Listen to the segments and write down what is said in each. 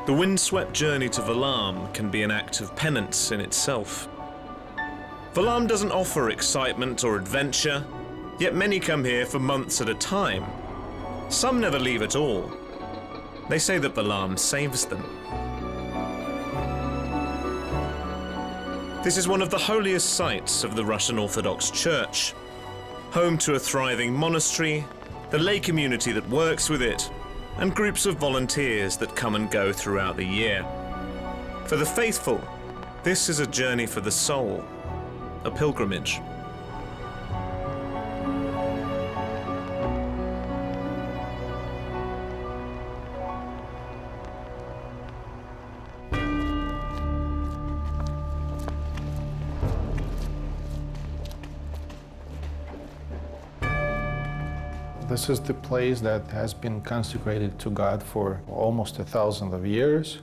The windswept journey to Valaam can be an act of penance in itself. Valaam doesn't offer excitement or adventure, yet many come here for months at a time. Some never leave at all. They say that Valaam saves them. This is one of the holiest sites of the Russian Orthodox Church, home to a thriving monastery, the lay community that works with it, and groups of volunteers that come and go throughout the year. For the faithful, this is a journey for the soul, a pilgrimage. This is the place that has been consecrated to God for almost 1,000 years.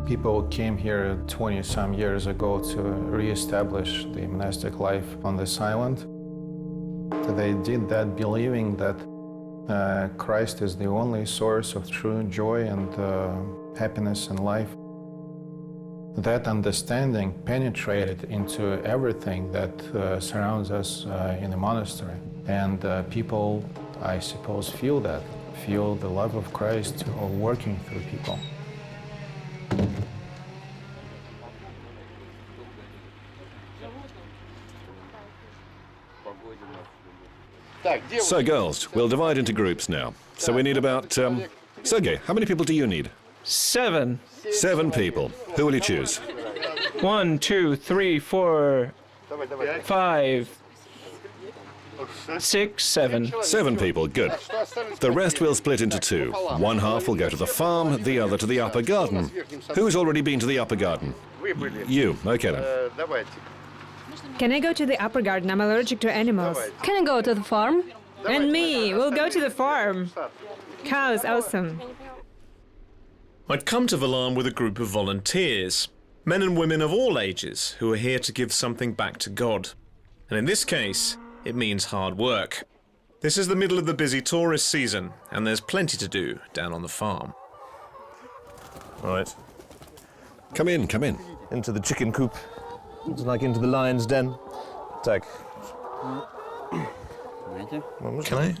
People came here 20-some years ago to re-establish the monastic life on this island. They did that believing that Christ is the only source of true joy and happiness in life. That understanding penetrated into everything that surrounds us in the monastery. And people, I suppose, feel that, feel the love of Christ working through people. So, girls, we'll divide into groups now. So we need about, Sergey, how many people do you need? 7. 7 people. Who will you choose? 1, 2, 3, 4, 5, 6, 7. 7 people, good. The rest will split into 2. One half will go to the farm, the other to the upper garden. Who's already been to the upper garden? You, okay then. Can I go to the upper garden? I'm allergic to animals. Can I go to the farm? And me, we'll go to the farm. Cows, awesome. I'd come to Valaam with a group of volunteers, men and women of all ages who are here to give something back to God. And in this case, it means hard work. This is the middle of the busy tourist season, and there's plenty to do down on the farm. All right. Come in, come in. Into the chicken coop. It's like into the lion's den. Tak. Can I?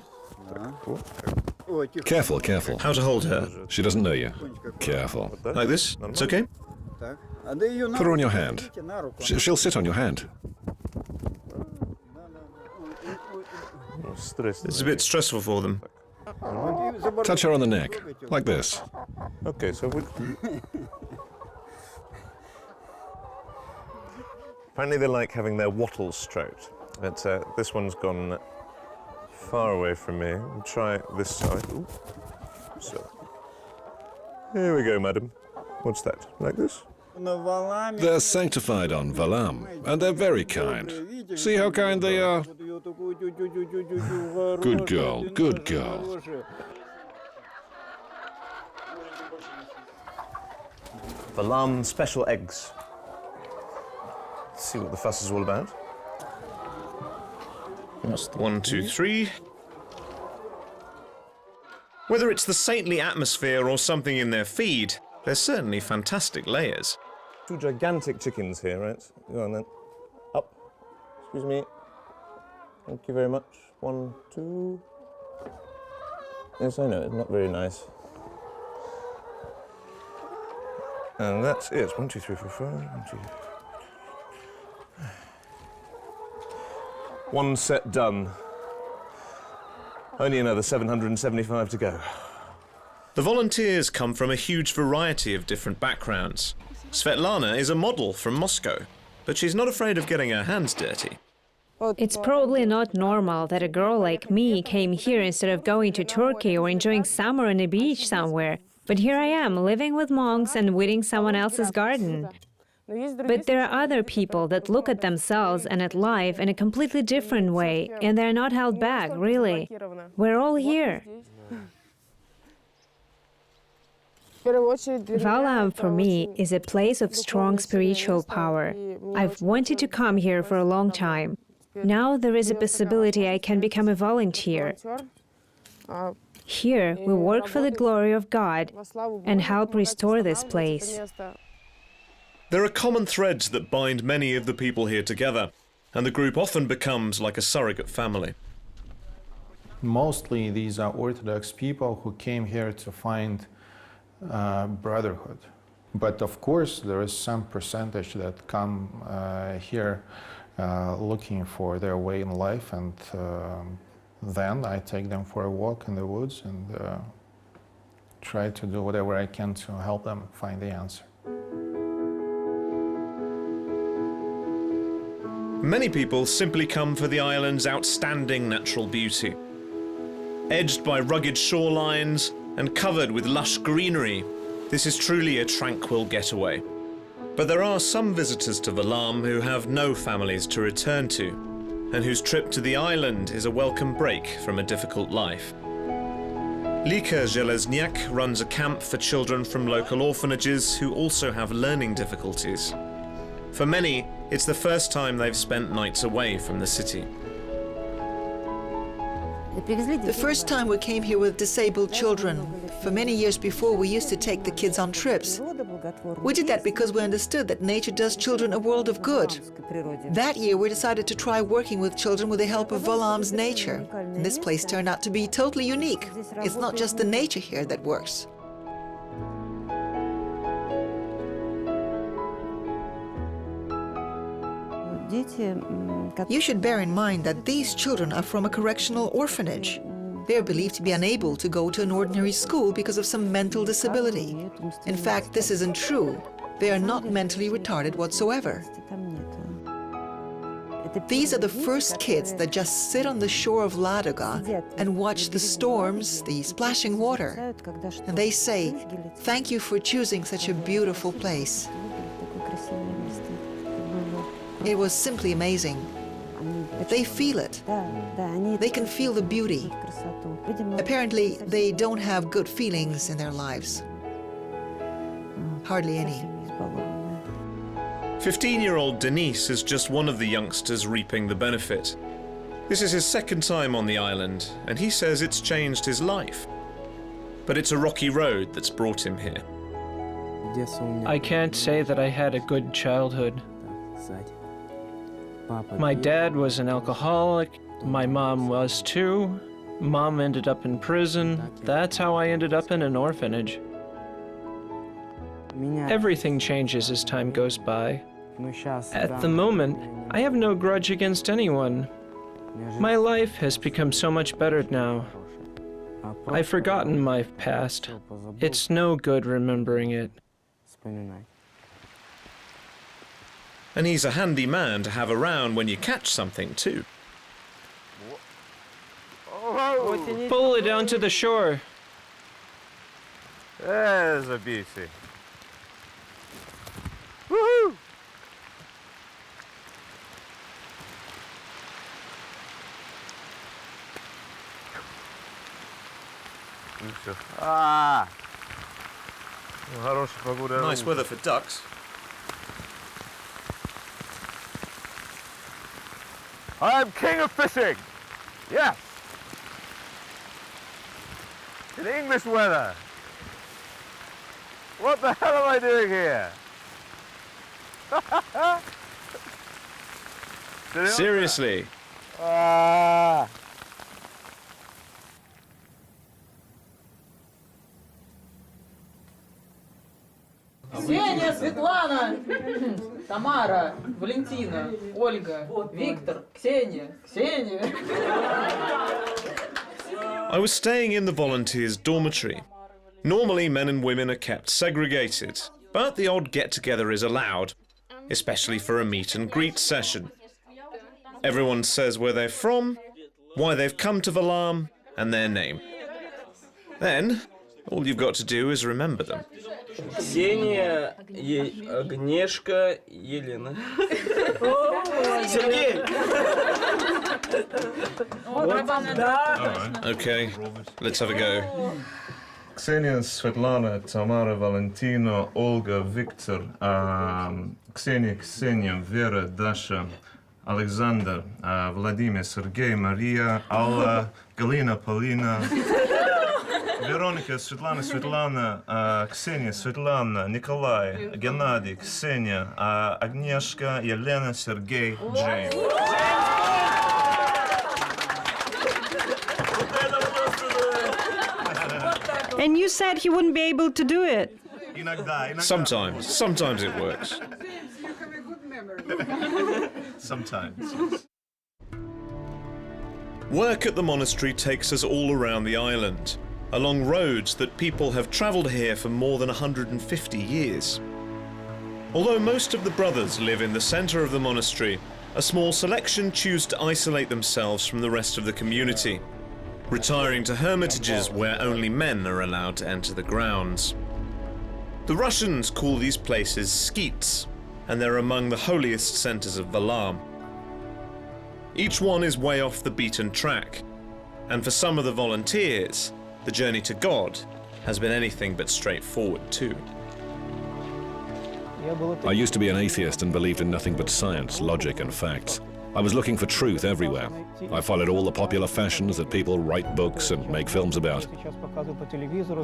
Careful, careful. How to hold her? She doesn't know you. Careful. Like this? It's okay? Put her on your hand. She'll sit on your hand. It's a bit stressful for them. Touch her on the neck, like this. Okay, so we... Apparently they like having their wattles stroked, but this one's gone far away from me. We'll try this side. Ooh. So, here we go, madam. What's that? Like this? They're sanctified on Valaam, and they're very kind. See how kind they are? Good girl, good girl. Valaam special eggs. Let's see what the fuss is all about. That's 1, 2, 3. Whether it's the saintly atmosphere or something in their feed, they're certainly fantastic layers. 2 gigantic chickens here, right? Go on then. Up. Excuse me. Thank you very much. 1, 2. Yes, I know, it's not very nice. And that's it. 1, 2, 3, 4, 5. 1, 2. 1 set done. Only another 775 to go. The volunteers come from a huge variety of different backgrounds. Svetlana is a model from Moscow, but she's not afraid of getting her hands dirty. It's probably not normal that a girl like me came here instead of going to Turkey or enjoying summer on a beach somewhere. But here I am, living with monks and weeding someone else's garden. But there are other people that look at themselves and at life in a completely different way, and they're not held back, really. We're all here. Valaam, for me, is a place of strong spiritual power. I've wanted to come here for a long time. Now there is a possibility I can become a volunteer. Here, we work for the glory of God and help restore this place. There are common threads that bind many of the people here together, and the group often becomes like a surrogate family. Mostly these are Orthodox people who came here to find brotherhood. But of course, there is some percentage that come here looking for their way in life, and then I take them for a walk in the woods and try to do whatever I can to help them find the answer. Many people simply come for the island's outstanding natural beauty. Edged by rugged shorelines and covered with lush greenery, this is truly a tranquil getaway. But there are some visitors to Valaam who have no families to return to, and whose trip to the island is a welcome break from a difficult life. Lika Zelezniak runs a camp for children from local orphanages who also have learning difficulties. For many, it's the first time they've spent nights away from the city. The first time we came here with disabled children. For many years before, we used to take the kids on trips. We did that because we understood that nature does children a world of good. That year, we decided to try working with children with the help of Valaam's nature. And this place turned out to be totally unique. It's not just the nature here that works. You should bear in mind that these children are from a correctional orphanage. They are believed to be unable to go to an ordinary school because of some mental disability. In fact, this isn't true. They are not mentally retarded whatsoever. These are the first kids that just sit on the shore of Ladoga and watch the storms, the splashing water. And they say, "Thank you for choosing such a beautiful place." It was simply amazing. They feel it. They can feel the beauty. Apparently, they don't have good feelings in their lives. Hardly any. 15-year-old Denise is just one of the youngsters reaping the benefit. This is his second time on the island, and he says it's changed his life. But it's a rocky road that's brought him here. I can't say that I had a good childhood. My dad was an alcoholic. My mom was too. Mom ended up in prison. That's how I ended up in an orphanage. Everything changes as time goes by. At the moment, I have no grudge against anyone. My life has become so much better now. I've forgotten my past. It's no good remembering it. And he's a handy man to have around when you catch something too. Pull it down to the shore. There's a beauty. Woohoo! Ah! Хорошая погода. Nice weather for ducks. I'm king of fishing! Yes! In English weather! What the hell am I doing here? Seriously? Ah! Ксения, Светлана, Тамара, Валентина, Ольга, Виктор, Ксения, Ксения. I was staying in the volunteers' dormitory. Normally, men and women are kept segregated, but the odd get-together is allowed, especially for a meet and greet session. Everyone says where they're from, why they've come to Valaam, and their name. Then, all you've got to do is remember them. Ксения, Агнешка, Елена. Сергей! Okay, let's have a go. Ksenia, Svetlana, Tamara, Valentina, Olga, Victor, Ksenia, Vera, Dasha, Alexander, Vladimir, Sergei, Maria, Alla, Galina, Polina. Veronica, Svetlana, Ksenia, Svetlana, Nikolai, Gennady, Ksenia, Agnieszka, Yelena, Sergei, James. And you said he wouldn't be able to do it. Sometimes it works. Sometimes. Work at the monastery takes us all around the island, along roads that people have travelled here for more than 150 years. Although most of the brothers live in the centre of the monastery, a small selection choose to isolate themselves from the rest of the community, retiring to hermitages where only men are allowed to enter the grounds. The Russians call these places skeets, and they're among the holiest centres of Valaam. Each one is way off the beaten track, and for some of the volunteers, the journey to God has been anything but straightforward too. I used to be an atheist and believed in nothing but science, logic and facts. I was looking for truth everywhere. I followed all the popular fashions that people write books and make films about.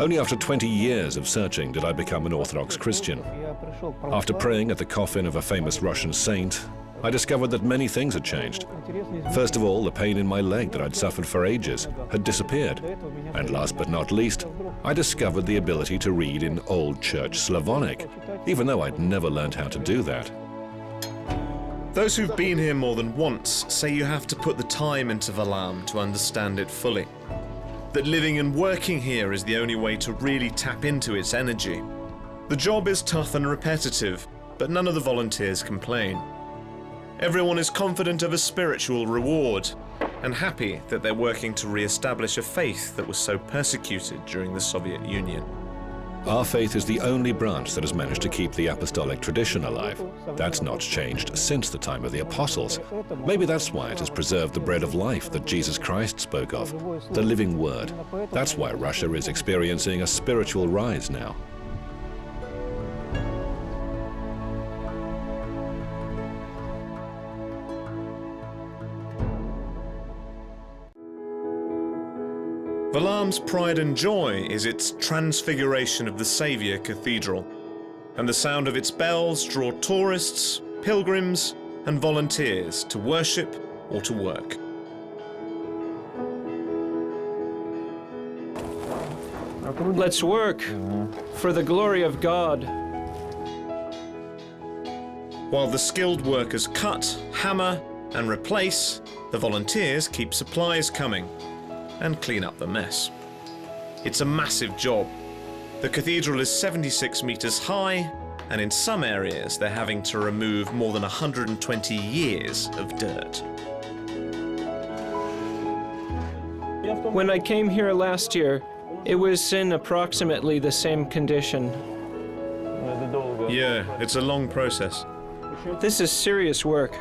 Only after 20 years of searching did I become an Orthodox Christian. After praying at the coffin of a famous Russian saint, I discovered that many things had changed. First of all, the pain in my leg that I'd suffered for ages had disappeared. And last but not least, I discovered the ability to read in Old Church Slavonic, even though I'd never learned how to do that. Those who've been here more than once say you have to put the time into Valaam to understand it fully. That living and working here is the only way to really tap into its energy. The job is tough and repetitive, but none of the volunteers complain. Everyone is confident of a spiritual reward and happy that they're working to re-establish a faith that was so persecuted during the Soviet Union. Our faith is the only branch that has managed to keep the apostolic tradition alive. That's not changed since the time of the apostles. Maybe that's why it has preserved the bread of life that Jesus Christ spoke of, the living word. That's why Russia is experiencing a spiritual rise now. Valaam's pride and joy is its Transfiguration of the Saviour Cathedral, and the sound of its bells draw tourists, pilgrims, and volunteers to worship or to work. Let's work for the glory of God. While the skilled workers cut, hammer, and replace, the volunteers keep supplies coming and clean up the mess. It's a massive job. The cathedral is 76 meters high, and in some areas they're having to remove more than 120 years of dirt. When I came here last year, it was in approximately the same condition. Yeah, it's a long process. This is serious work.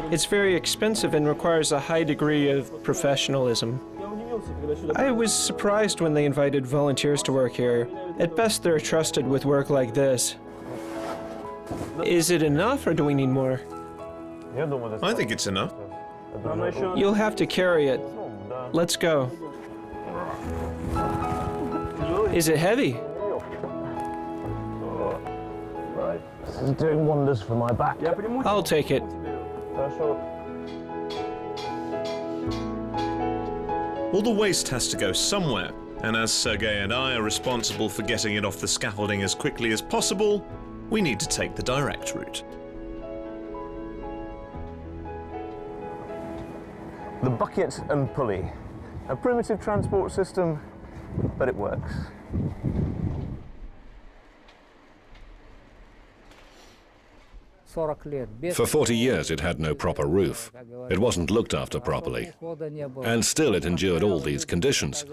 It's very expensive and requires a high degree of professionalism. I was surprised when they invited volunteers to work here. At best, they're trusted with work like this. Is it enough, or do we need more? I think it's enough. You'll have to carry it. Let's go. Is it heavy? This is doing wonders for my back. I'll take it. All the waste has to go somewhere, and as Sergei and I are responsible for getting it off the scaffolding as quickly as possible, we need to take the direct route. The bucket and pulley. A primitive transport system, but it works. For 40 years it had no proper roof. It wasn't looked after properly. And still it endured all these conditions.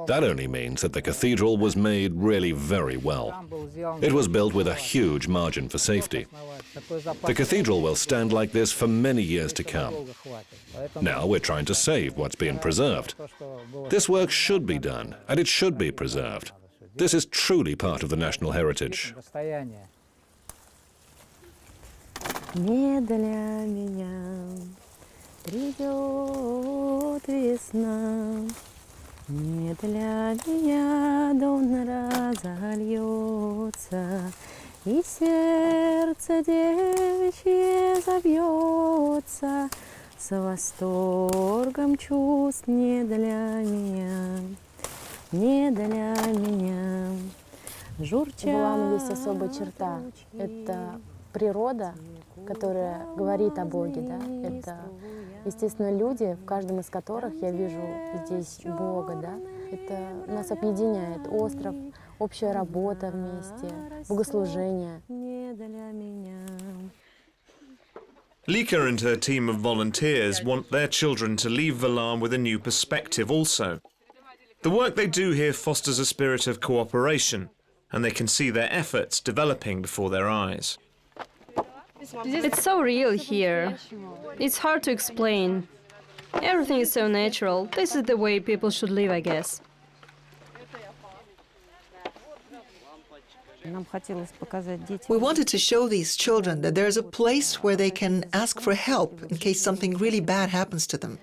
That only means that the cathedral was made really very well. It was built with a huge margin for safety. The cathedral will stand like this for many years to come. Now we're trying to save what's being preserved. This work should be done, and it should be preserved. This is truly part of the national heritage. Не для меня придет весна. Не для меня донора зальется, и сердце девичье забьется с восторгом чувств не для меня, не для меня. В Валааме есть особая черта. Это природа, которая говорит о Боге. Да? Это, естественно, люди, в каждом из которых я вижу здесь Бога. Да? Это нас объединяет. Остров, общая работа вместе, богослужение. Lika and her team of volunteers want their children to leave Valaam with a new perspective also. The work they do here fosters a spirit of cooperation, and they can see their efforts developing before their eyes. It's so real here. It's hard to explain. Everything is so natural. This is the way people should live, I guess. We wanted to show these children that there's a place where they can ask for help in case something really bad happens to them.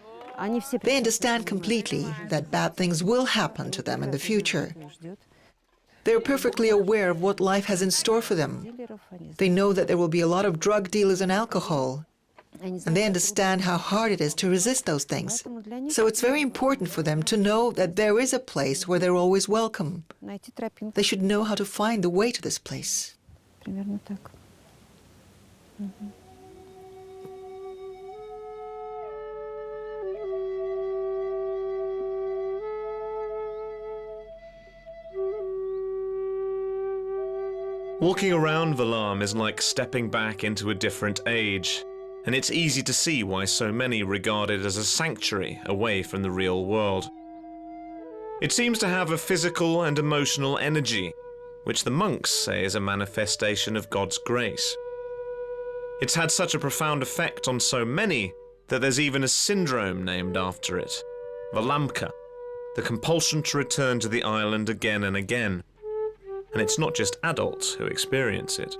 They understand completely that bad things will happen to them in the future. They're perfectly aware of what life has in store for them. They know that there will be a lot of drug dealers and alcohol, and they understand how hard it is to resist those things. So it's very important for them to know that there is a place where they're always welcome. They should know how to find the way to this place. Walking around Valaam is like stepping back into a different age, and it's easy to see why so many regard it as a sanctuary away from the real world. It seems to have a physical and emotional energy, which the monks say is a manifestation of God's grace. It's had such a profound effect on so many that there's even a syndrome named after it, Valaamka, the compulsion to return to the island again and again. And it's not just adults who experience it.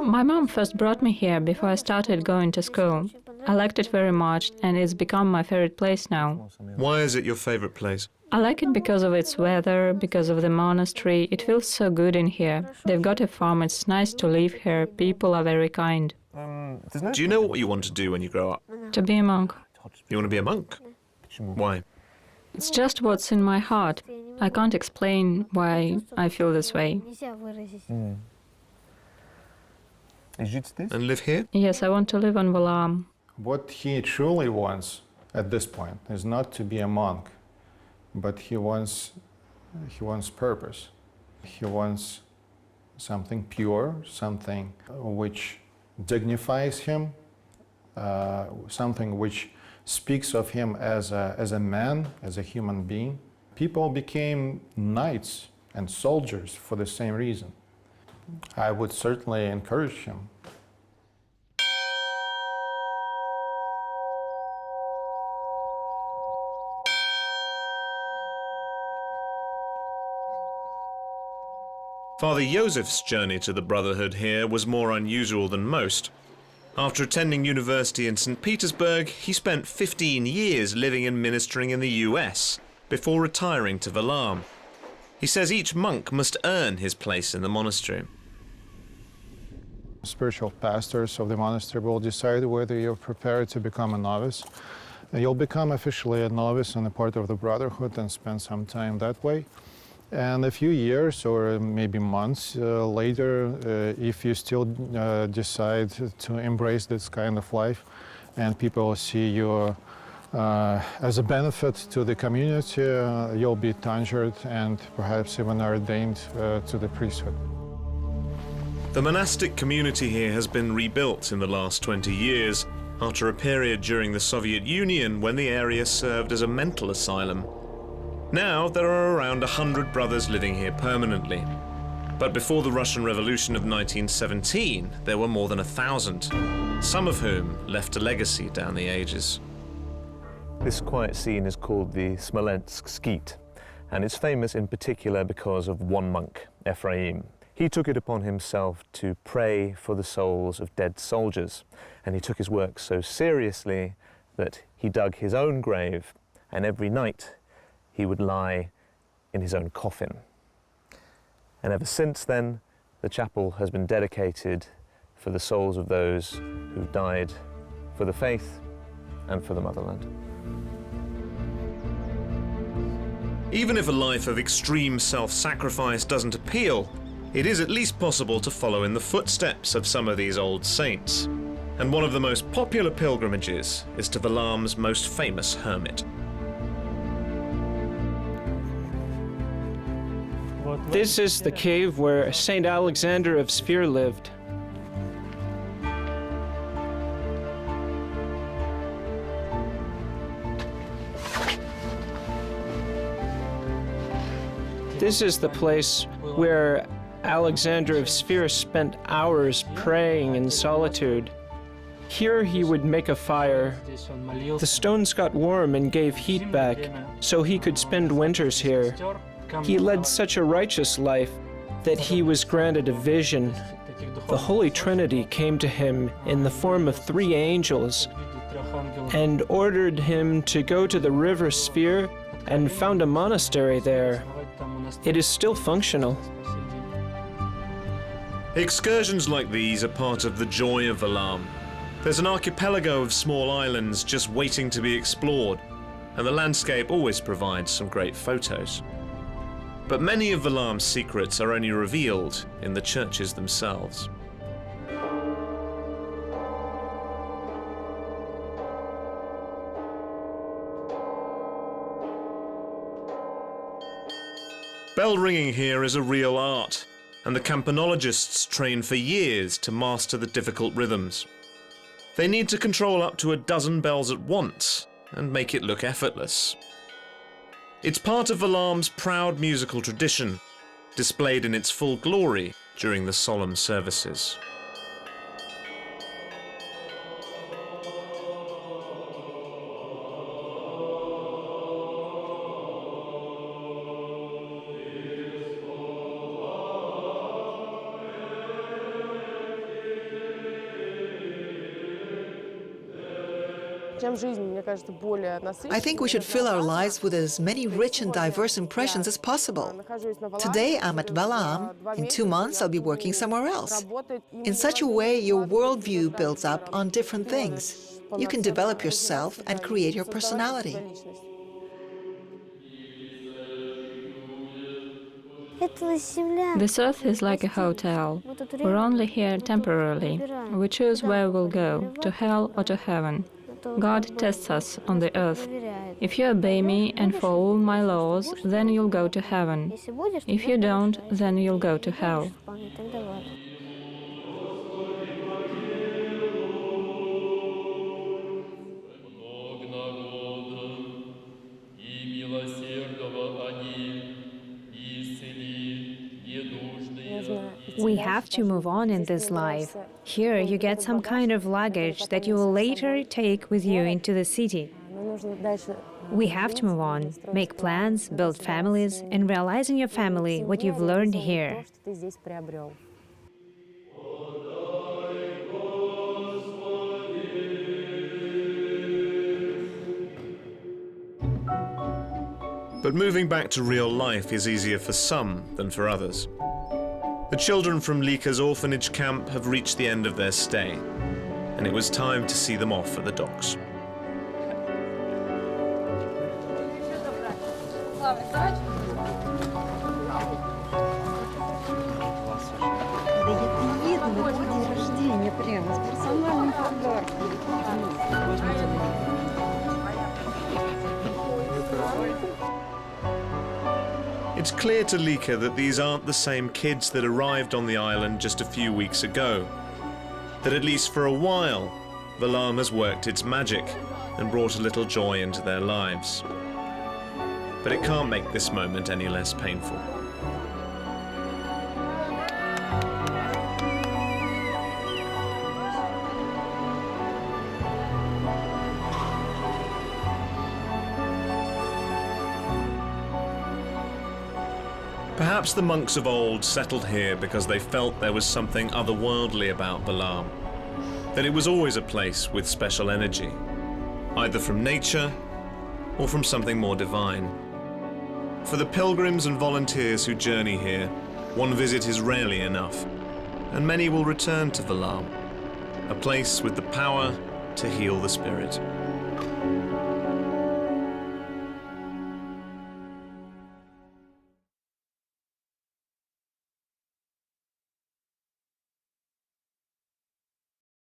My mom first brought me here before I started going to school. I liked it very much, and it's become my favorite place now. Why is it your favorite place? I like it because of its weather, because of the monastery. It feels so good in here. They've got a farm, it's nice to live here. People are very kind. Do you know what you want to do when you grow up? To be a monk. You want to be a monk? Why? It's just what's in my heart. I can't explain why I feel this way. And live here? Yes, I want to live on Valaam. What he truly wants at this point is not to be a monk, but he wants purpose. He wants something pure, something which dignifies him, something which speaks of him as a man, as a human being. People became knights and soldiers for the same reason. I would certainly encourage him. Father Joseph's journey to the Brotherhood here was more unusual than most. After attending university in St. Petersburg, he spent 15 years living and ministering in the US before retiring to Valaam. He says each monk must earn his place in the monastery. Spiritual pastors of the monastery will decide whether you're prepared to become a novice. You'll become officially a novice and a part of the Brotherhood and spend some time that way. And a few years or maybe months later, if you still decide to embrace this kind of life and people see you as a benefit to the community, you'll be tonsured and perhaps even ordained to the priesthood. The monastic community here has been rebuilt in the last 20 years after a period during the Soviet Union when the area served as a mental asylum. Now there are around 100 brothers living here permanently. But before the Russian Revolution of 1917, there were more than 1,000, some of whom left a legacy down the ages. This quiet scene is called the Smolensk Skeet, and it's famous in particular because of one monk, Ephraim. He took it upon himself to pray for the souls of dead soldiers, and he took his work so seriously that he dug his own grave and every night he would lie in his own coffin. And ever since then, the chapel has been dedicated for the souls of those who've died for the faith and for the motherland. Even if a life of extreme self-sacrifice doesn't appeal, it is at least possible to follow in the footsteps of some of these old saints. And one of the most popular pilgrimages is to Valaam's most famous hermit. This is the cave where Saint Alexander of Sphere lived. This is the place where Alexander of Sphere spent hours praying in solitude. Here he would make a fire. The stones got warm and gave heat back, so he could spend winters here. He led such a righteous life that he was granted a vision. The Holy Trinity came to him in the form of 3 angels and ordered him to go to the river Sphere and found a monastery there. It is still functional. Excursions like these are part of the joy of Valaam. There's an archipelago of small islands just waiting to be explored, and the landscape always provides some great photos. But many of Valaam's secrets are only revealed in the churches themselves. Bell ringing here is a real art, and the campanologists train for years to master the difficult rhythms. They need to control up to 12 bells at once and make it look effortless. It's part of Valaam's proud musical tradition, displayed in its full glory during the solemn services. I think we should fill our lives with as many rich and diverse impressions as possible. Today I'm at Valaam. In 2 months I'll be working somewhere else. In such a way, your worldview builds up on different things. You can develop yourself and create your personality. This earth is like a hotel. We're only here temporarily. We choose where we'll go, to hell or to heaven. God tests us on the earth. If you obey me and follow my laws, then you'll go to heaven. If you don't, then you'll go to hell. We have to move on in this life. Here you get some kind of luggage that you will later take with you into the city. We have to move on, make plans, build families, and realize in your family what you've learned here. But moving back to real life is easier for some than for others. The children from Lika's orphanage camp have reached the end of their stay, and it was time to see them off at the docks. It's clear to Lika that these aren't the same kids that arrived on the island just a few weeks ago. That at least for a while, Valaam has worked its magic and brought a little joy into their lives. But it can't make this moment any less painful. Perhaps the monks of old settled here because they felt there was something otherworldly about Valaam, that it was always a place with special energy, either from nature or from something more divine. For the pilgrims and volunteers who journey here, one visit is rarely enough, and many will return to Valaam, a place with the power to heal the spirit.